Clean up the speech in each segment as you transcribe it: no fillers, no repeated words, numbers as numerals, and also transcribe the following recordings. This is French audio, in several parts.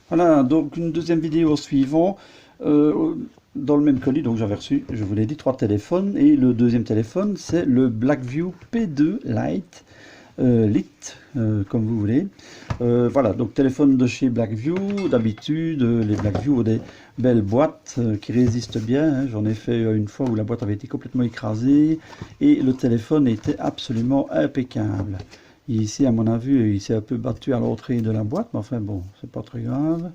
Voilà, donc une deuxième vidéo suivant, dans le même colis, donc j'avais reçu, je vous l'ai dit, 3 téléphones, et le deuxième téléphone, c'est le Blackview P2 Lite, comme vous voulez. Voilà, donc téléphone de chez Blackview, d'habitude, les Blackview ont des belles boîtes qui résistent bien, hein. J'en ai fait une fois où la boîte avait été complètement écrasée, et le téléphone était absolument impeccable. Ici, à mon avis, il s'est un peu battu à l'entrée de la boîte, mais enfin bon, c'est pas très grave.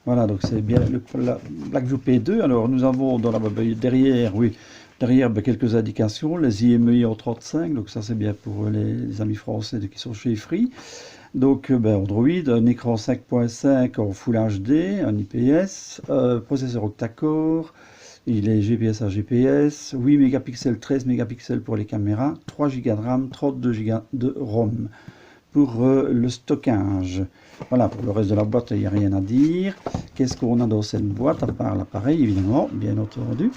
Voilà, donc c'est bien la Blackview P2. Alors nous avons dans la derrière, oui, derrière quelques indications, les IMEI en 35, donc ça c'est bien pour les amis français qui sont chez Free. Donc Android, un écran 5.5 en Full HD, un IPS, processeur octa-core, il est GPS à GPS, 8 mégapixels, 13 mégapixels pour les caméras, 3 Go de RAM, 32 Go de ROM pour le stockage. Voilà, pour le reste de la boîte, il n'y a rien à dire. Qu'est-ce qu'on a dans cette boîte, à part l'appareil, évidemment, bien entendu.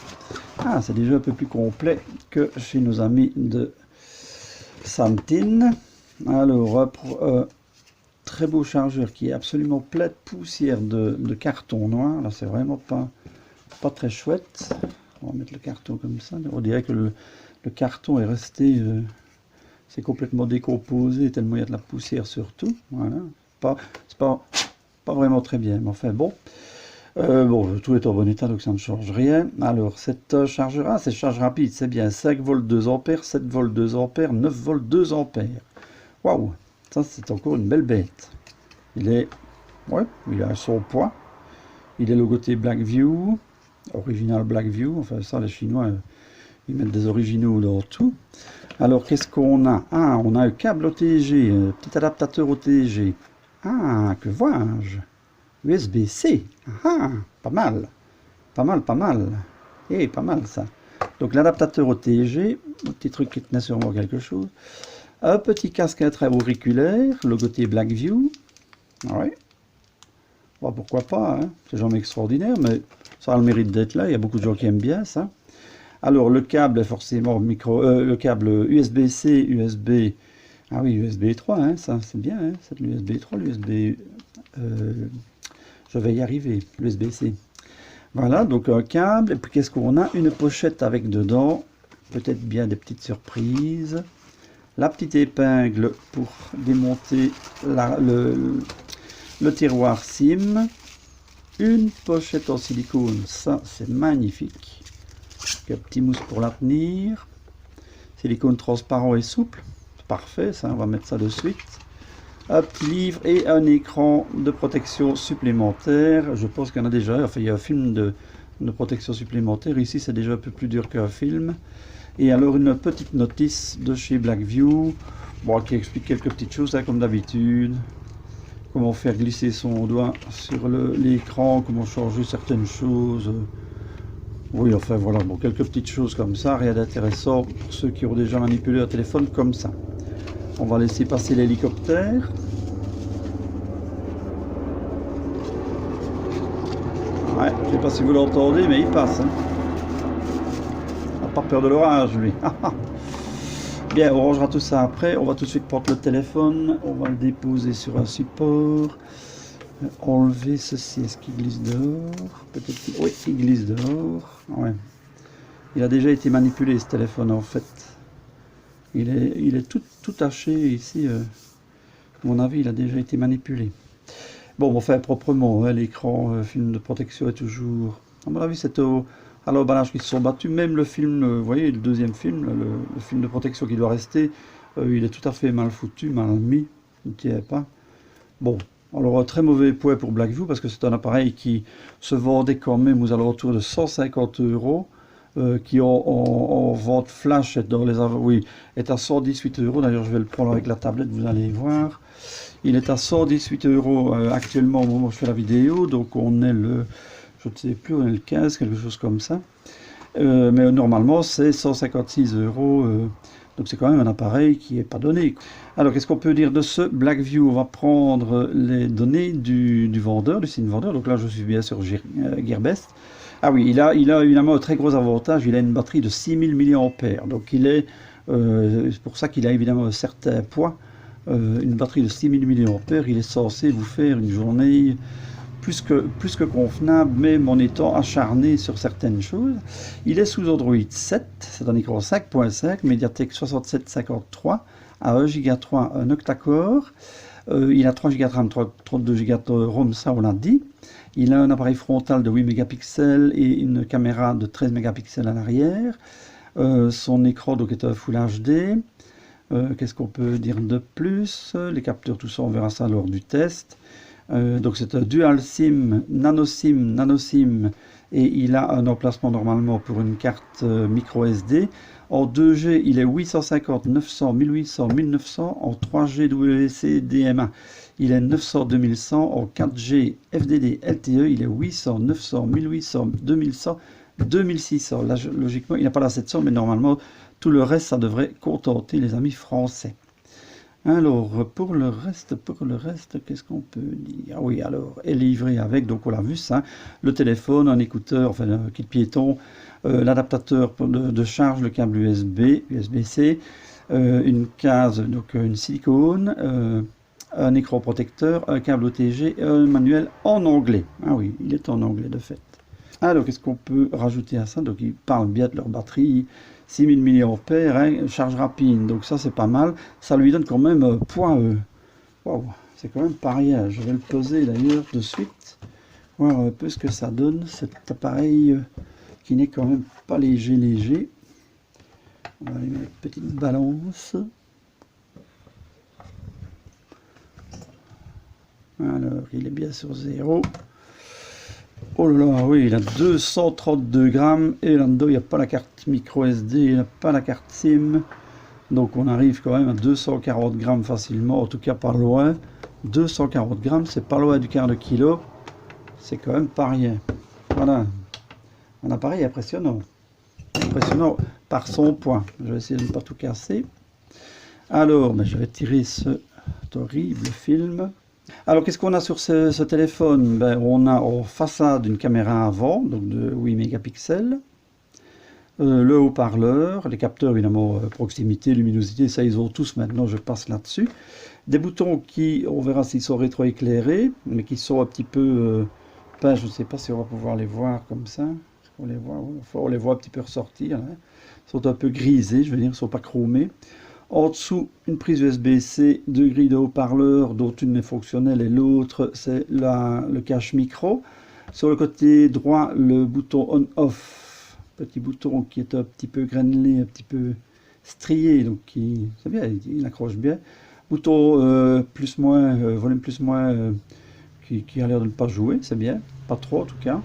Ah, c'est déjà un peu plus complet que chez nos amis de Samtin. Alors, très beau chargeur qui est absolument plein de poussière de carton noir. Là, c'est vraiment pas très chouette. On va mettre le carton comme ça. On dirait que le carton est resté... c'est complètement décomposé, tellement il y a de la poussière sur tout. Voilà. C'est pas vraiment très bien, mais enfin bon. Bon, tout est en bon état, donc ça ne change rien. Alors, cette chargeur, c'est charge rapide, c'est bien. 5 volts 2 ampères, 7 volts 2 ampères, 9 volts 2 ampères. Waouh, ça c'est encore une belle bête. Ouais, il a son poids. Il est logoté Blackview, original Blackview. Enfin, ça, les Chinois, ils mettent des originaux dans tout. Alors, qu'est-ce qu'on a? Ah, on a un câble OTG, un petit adaptateur OTG. Ah, que vois-je? USB-C. Ah, pas mal. Pas mal, pas mal. Eh, pas mal ça. Donc, l'adaptateur OTG, un petit truc qui tenait sûrement quelque chose. Un petit casque intra-auriculaire, logoté Blackview. Ouais. Bon, pourquoi pas, hein? C'est jamais extraordinaire, mais ça a le mérite d'être là. Il y a beaucoup de gens qui aiment bien ça. Alors le câble est forcément le câble USB-C, USB. Ah oui, USB 3, hein, ça c'est bien, hein, c'est l'USB 3, l'USB. Je vais y arriver, l'USB-C. Voilà, donc un câble. Et puis qu'est-ce qu'on a? Une pochette avec dedans, peut-être bien des petites surprises. La petite épingle pour démonter le tiroir SIM. Une pochette en silicone, ça c'est magnifique. Un petit mousse pour la tenir. Silicone transparent et souple. Parfait, ça, on va mettre ça de suite. Un petit livre et un écran de protection supplémentaire. Je pense qu'il y en a déjà. Enfin, il y a un film de protection supplémentaire. Ici, c'est déjà un peu plus dur qu'un film. Et alors, une petite notice de chez Blackview. Bon, qui explique quelques petites choses, hein, comme d'habitude. Comment faire glisser son doigt sur l'écran. Comment changer certaines choses. Oui, enfin voilà, bon, quelques petites choses comme ça, rien d'intéressant pour ceux qui ont déjà manipulé un téléphone comme ça. On va laisser passer l'hélicoptère. Ouais, je ne sais pas si vous l'entendez, mais il passe. Hein. Il n'a pas peur de l'orage, lui. Bien, on rangera tout ça après. On va tout de suite prendre le téléphone. On va le déposer sur un support. Enlever ceci, est-ce qu'il glisse dehors? Peut-être. Oui, il glisse dehors. Ouais. Il a déjà été manipulé ce téléphone en fait. Il est tout taché ici. À mon avis, il a déjà été manipulé. Bon, enfin proprement, hein, l'écran film de protection est toujours. À mon avis, c'est à l'emballage qu'ils se sont battus. Même le film, vous voyez, le deuxième film, le film de protection qui doit rester, il est tout à fait mal foutu, mal mis. Il ne tient pas. Bon. Alors un très mauvais point pour Blackview parce que c'est un appareil qui se vendait quand même aux alentours de 150 €, qui en vente flash est à 118 €. D'ailleurs je vais le prendre avec la tablette, vous allez voir. Il est à 118 € actuellement au moment où je fais la vidéo, donc on est je ne sais plus, on est le 15, quelque chose comme ça. Mais normalement c'est 156 €. Donc c'est quand même un appareil qui n'est pas donné. Alors qu'est-ce qu'on peut dire de ce Blackview? On va prendre les données du vendeur, du site vendeur. Donc là je suis bien sur Gearbest. Ah oui, il a évidemment un très gros avantage, il a une batterie de 6000 mAh. Donc c'est pour ça qu'il a évidemment un certain poids. Une batterie de 6000 mAh, il est censé vous faire une journée plus que convenable, même en étant acharné sur certaines choses. Il est sous Android 7, c'est un écran 5.5, Mediatek 6753 à 1 Go 3, un octa-core. Il a 3 Go de RAM, 32 Go de ROM, ça on l'a dit. Il a un appareil frontal de 8 mégapixels et une caméra de 13 mégapixels à l'arrière. Son écran donc est un Full HD. Qu'est-ce qu'on peut dire de plus? Les capteurs, tout ça, on verra ça lors du test. Donc c'est un dual SIM, nano SIM, et il a un emplacement normalement pour une carte micro SD. En 2G, il est 850, 900, 1800, 1900. En 3G WC DMA, il est 900, 2100. En 4G FDD LTE, il est 800, 900, 1800, 2100, 2600. Là, logiquement, il n'a pas la 700, mais normalement, tout le reste, ça devrait contenter les amis français. Alors, pour le reste, qu'est-ce qu'on peut dire? Ah oui, alors, est livré avec, donc on l'a vu ça, le téléphone, un écouteur, enfin un kit piéton, l'adaptateur de charge, le câble USB-C, une case, donc une silicone, un écran protecteur, un câble OTG et un manuel en anglais. Ah oui, il est en anglais de fait. Alors, qu'est-ce qu'on peut rajouter à ça? Donc, ils parlent bien de leur batterie. 6000 mAh, hein, charge rapide, donc ça c'est pas mal. Ça lui donne quand même poids. Waouh, c'est quand même pas rien. Je vais le peser d'ailleurs de suite, voir un peu ce que ça donne cet appareil qui n'est quand même pas léger. On va aller mettre une petite balance. Alors, il est bien sur 0. Oh là là, oui, il a 232 grammes et là-dedans, il n'y a pas la carte micro SD, il n'y a pas la carte SIM. Donc on arrive quand même à 240 grammes facilement, en tout cas pas loin. 240 grammes, c'est pas loin du quart de kilo. C'est quand même pas rien. Voilà, un appareil impressionnant. Impressionnant par son poids. Je vais essayer de ne pas tout casser. Alors, je vais tirer cet horrible film. Alors, qu'est-ce qu'on a sur ce téléphone? Ben, on a en façade une caméra avant, donc de 8 mégapixels. Le haut-parleur, les capteurs évidemment, proximité, luminosité, ça ils ont tous maintenant, je passe là-dessus. Des boutons qui, on verra s'ils sont rétroéclairés, mais qui sont un petit peu peints, je ne sais pas si on va pouvoir les voir comme ça. On les voit un petit peu ressortir. Hein. Ils sont un peu grisés, je veux dire, ils ne sont pas chromés. En dessous, une prise USB-C, deux grilles de haut-parleurs, dont une est fonctionnelle et l'autre, c'est le cache micro. Sur le côté droit, le bouton on-off, petit bouton qui est un petit peu granulé, un petit peu strié, donc c'est bien, il accroche bien. Bouton plus-moins, volume plus-moins, qui a l'air de ne pas jouer, c'est bien, pas trop en tout cas.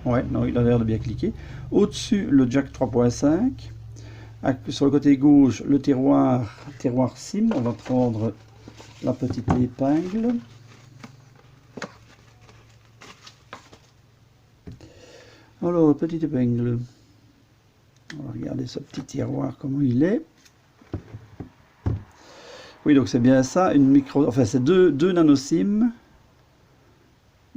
Ouais, non, il a l'air de bien cliquer. Au-dessus, le jack 3.5. Sur le côté gauche, le tiroir SIM. On va prendre la petite épingle. Alors, petite épingle. On va regarder ce petit tiroir, comment il est. Oui, donc c'est bien ça, une micro... Enfin, c'est deux nano SIM.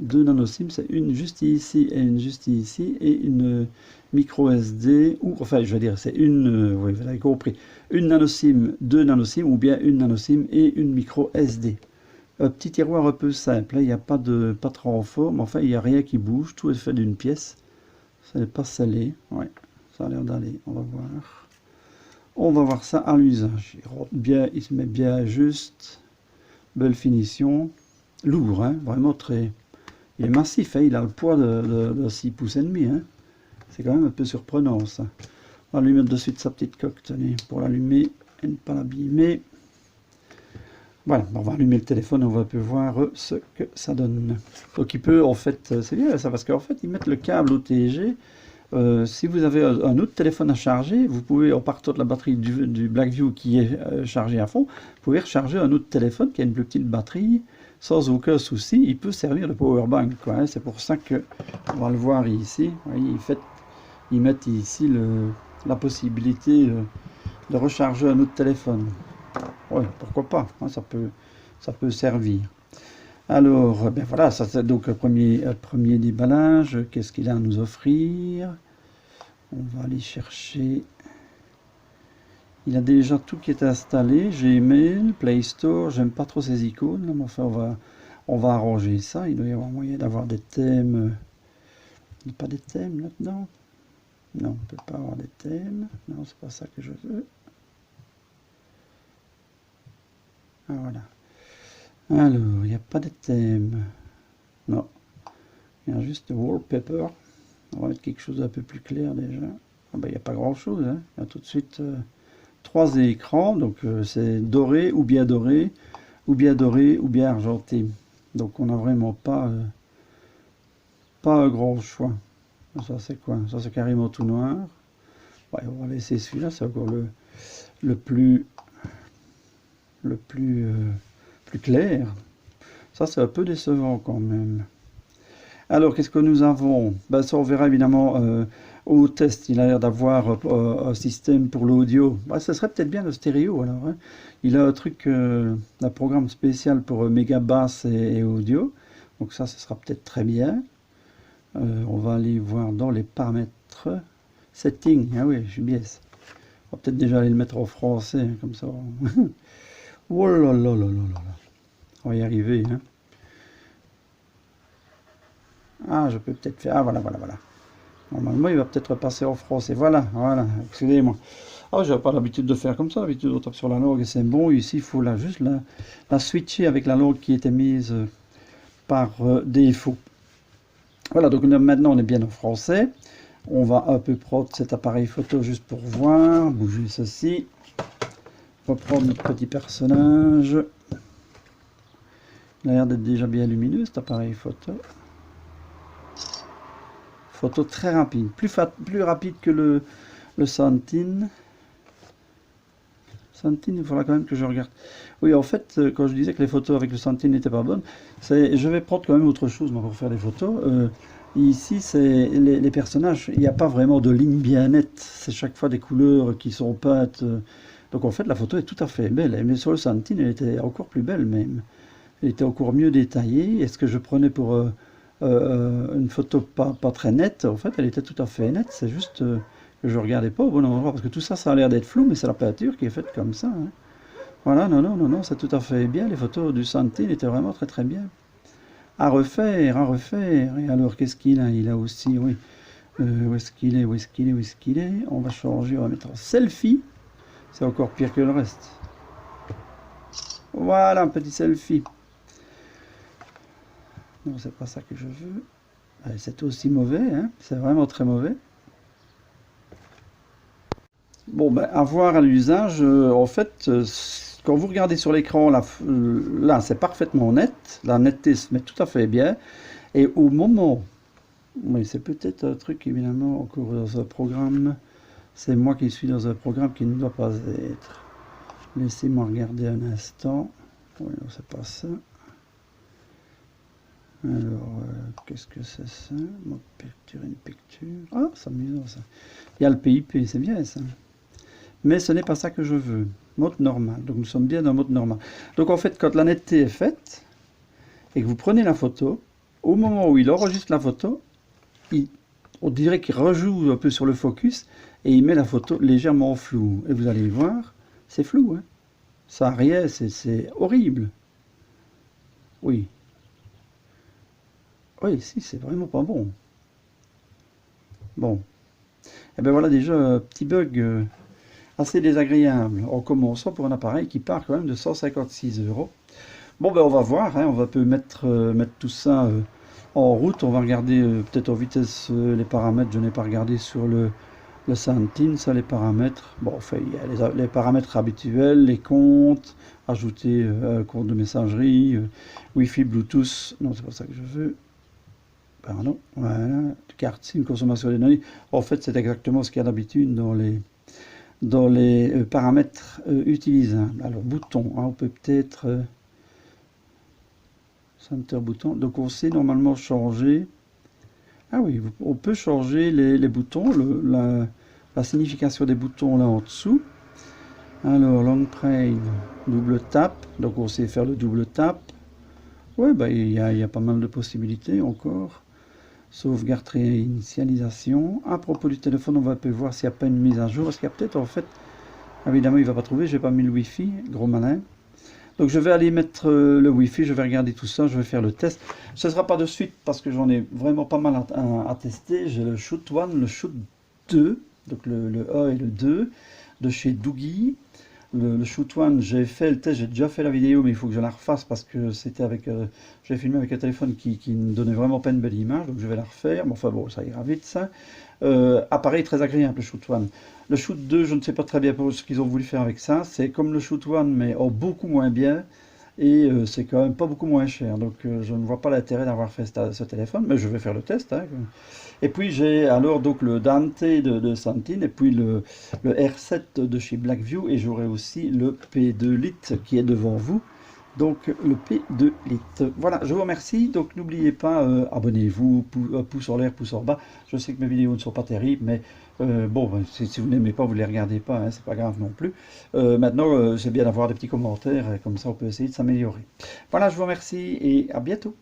Deux nano SIM, c'est une juste ici et une juste ici, et une micro SD, ou enfin je vais dire c'est une, oui vous avez compris, une nano SIM, deux nano SIM, ou bien une nano SIM et une micro SD. Un petit tiroir un peu simple, il n'y a pas trop en forme, enfin il n'y a rien qui bouge, tout est fait d'une pièce, ça n'est pas scellé, ouais, ça a l'air d'aller, on va voir. On va voir ça à l'usage, il rentre bien, il se met bien juste, belle finition, lourd, hein, vraiment très... Il est massif, hein, il a le poids de 6 pouces et demi. Hein. C'est quand même un peu surprenant ça. On va lui mettre de suite sa petite coque, tenez, pour l'allumer et ne pas l'abîmer. Voilà, on va allumer le téléphone, on va un peu voir ce que ça donne. Donc il peut, en fait, c'est bien ça, parce qu'en fait, ils mettent le câble OTG. Si vous avez un autre téléphone à charger, vous pouvez, en partant de la batterie du Blackview qui est chargé à fond, vous pouvez recharger un autre téléphone qui a une plus petite batterie, sans aucun souci. Il peut servir de powerbank, quoi. Hein. C'est pour ça que, on va le voir ici, voyez, ils mettent ici la possibilité de recharger un autre téléphone. Ouais, pourquoi pas, hein, ça peut servir. Alors, ben voilà, ça c'est donc le premier déballage. Qu'est-ce qu'il a à nous offrir? On va aller chercher. Il a déjà tout qui est installé. Gmail, Play Store. J'aime pas trop ces icônes, mais enfin On va arranger ça. Il doit y avoir moyen d'avoir des thèmes. Il n'y a pas des thèmes là-dedans? Non, on ne peut pas avoir des thèmes. Non, c'est pas ça que je veux. Ah, voilà. Alors, il n'y a pas de thème. Non. Il y a juste wallpaper. On va mettre quelque chose d'un peu plus clair déjà. Ah ben, il n'y a pas grand chose. Hein. Il y a tout de suite 3 écrans. Donc c'est doré, ou bien doré, ou bien doré, ou bien argenté. Donc on n'a vraiment pas un grand choix. Ça c'est quoi? Ça c'est carrément tout noir. Ouais, on va laisser celui-là. C'est encore le plus clair. Ça c'est un peu décevant quand même. Alors qu'est-ce que nous avons? Ben, ça on verra évidemment au test. Il a l'air d'avoir un système pour l'audio. Ben, ça serait peut-être bien le stéréo alors. Hein. Il a un truc, un programme spécial pour méga basse et audio. Donc ça, ce sera peut-être très bien. On va aller voir dans les paramètres. Setting, ah oui, je suis biaise. On va peut-être déjà aller le mettre en français, hein, comme ça. Oh là là là là là là. On va y arriver. Hein. Ah, je peux peut-être faire... Ah, voilà, voilà, voilà. Normalement, il va peut-être passer en français. Voilà, voilà, excusez-moi. Ah, j'avais pas l'habitude de faire comme ça. D'habitude, on tape sur la langue et c'est bon. Ici, il faut juste la switcher avec la langue qui était mise par défaut. Voilà, donc maintenant, on est bien en français. On va un peu prendre cet appareil photo juste pour voir. Bouger ceci. Reprendre notre petit personnage. Il a l'air d'être déjà bien lumineux, cet appareil photo. Photo très rapide, plus rapide que le Santine. Santine, il faudra quand même que je regarde. Oui, en fait, quand je disais que les photos avec le Santine n'étaient pas bonnes, je vais prendre quand même autre chose pour faire des photos. Ici, c'est les personnages, il n'y a pas vraiment de ligne bien nette. C'est chaque fois des couleurs qui sont peintes. Donc en fait, la photo est tout à fait belle. Mais sur le Santine, elle était encore plus belle même. Elle était encore mieux détaillée. Est-ce que je prenais pour... une photo pas très nette, en fait elle était tout à fait nette, c'est juste que je regardais pas au bon endroit, parce que tout ça, ça a l'air d'être flou, mais c'est la peinture qui est faite comme ça. Hein. Voilà, non, non, non, non, c'est tout à fait bien, les photos du Santine étaient vraiment très très bien. À refaire, et alors qu'est-ce qu'il a? Il a aussi, oui, où est-ce qu'il est, où est-ce qu'il est, où est-ce qu'il est? On va changer, on va mettre en selfie, c'est encore pire que le reste. Voilà, un petit selfie. Non, c'est pas ça que je veux. C'est aussi mauvais, hein. C'est vraiment très mauvais. Bon, ben, à voir à l'usage, en fait, quand vous regardez sur l'écran, là c'est parfaitement net. La netteté se met tout à fait bien. Et au moment, oui, c'est peut-être un truc évidemment encore dans un programme. C'est moi qui suis dans un programme qui ne doit pas être. Laissez-moi regarder un instant. Oui, non, c'est pas ça. Alors, qu'est-ce que c'est ça? Mode picture, une picture. Ah, c'est amusant ça. Il y a le PIP, c'est bien ça. Mais ce n'est pas ça que je veux. Mode normal. Donc nous sommes bien dans mode normal. Donc en fait, quand la netteté est faite, et que vous prenez la photo, au moment où il enregistre la photo, on dirait qu'il rejoue un peu sur le focus, et il met la photo légèrement floue. Et vous allez voir, c'est flou. Hein. Ça n'a rien, c'est horrible. Oui. Oui, si, c'est vraiment pas bon. Bon. Et bien voilà déjà un petit bug assez désagréable en commençant pour un appareil qui part quand même de 156 €. Bon ben on va voir, hein, on va peut mettre tout ça en route. On va regarder peut-être en vitesse les paramètres. Je n'ai pas regardé sur le Santine, ça les paramètres. Bon, enfin, il y a les paramètres habituels, les comptes, ajouter un compte de messagerie, Wi-Fi, Bluetooth. Non, c'est pas ça que je veux. Pardon, voilà, carte SIM, consommation des données. En fait, c'est exactement ce qu'il y a d'habitude dans les paramètres utilisables. Alors, bouton, hein, on peut peut-être... center bouton, donc on sait normalement changer... Ah oui, on peut changer les boutons, la signification des boutons là en dessous. Alors, long press, double tap, donc on sait faire le double tap. Ouais, bah, il y a pas mal de possibilités encore. Sauvegarde réinitialisation. À propos du téléphone, on va peut voir s'il n'y a pas une mise à jour. Parce qu'il y a peut-être en fait, évidemment il ne va pas trouver, j'ai pas mis le Wi-Fi, gros malin. Donc je vais aller mettre le Wi-Fi, je vais regarder tout ça, je vais faire le test. Ce ne sera pas de suite parce que j'en ai vraiment pas mal à tester. J'ai le Shoot 1, le Shoot 2, donc le 1 et le 2 de chez Doogie. Le Shoot 1, j'ai fait le test, j'ai déjà fait la vidéo, mais il faut que je la refasse parce que c'était avec, j'ai filmé avec un téléphone qui ne donnait vraiment pas une belle image, donc je vais la refaire. Mais enfin bon, ça ira vite ça. Appareil très agréable le Shoot 1. Le Shoot 2, je ne sais pas très bien ce qu'ils ont voulu faire avec ça. C'est comme le Shoot 1, mais beaucoup moins bien. Et c'est quand même pas beaucoup moins cher. Donc je ne vois pas l'intérêt d'avoir fait ce téléphone, mais je vais faire le test, hein. Et puis j'ai alors donc le Dante de Santine, et puis le R7 de chez Blackview, et j'aurai aussi le P2 Lite qui est devant vous. Donc le P2 Lite. Voilà, je vous remercie. Donc n'oubliez pas, abonnez-vous, pouce en l'air, pouce en bas. Je sais que mes vidéos ne sont pas terribles, mais bon, si vous n'aimez pas, vous ne les regardez pas, hein, c'est pas grave non plus. Maintenant, c'est bien d'avoir des petits commentaires, comme ça on peut essayer de s'améliorer. Voilà, je vous remercie et à bientôt.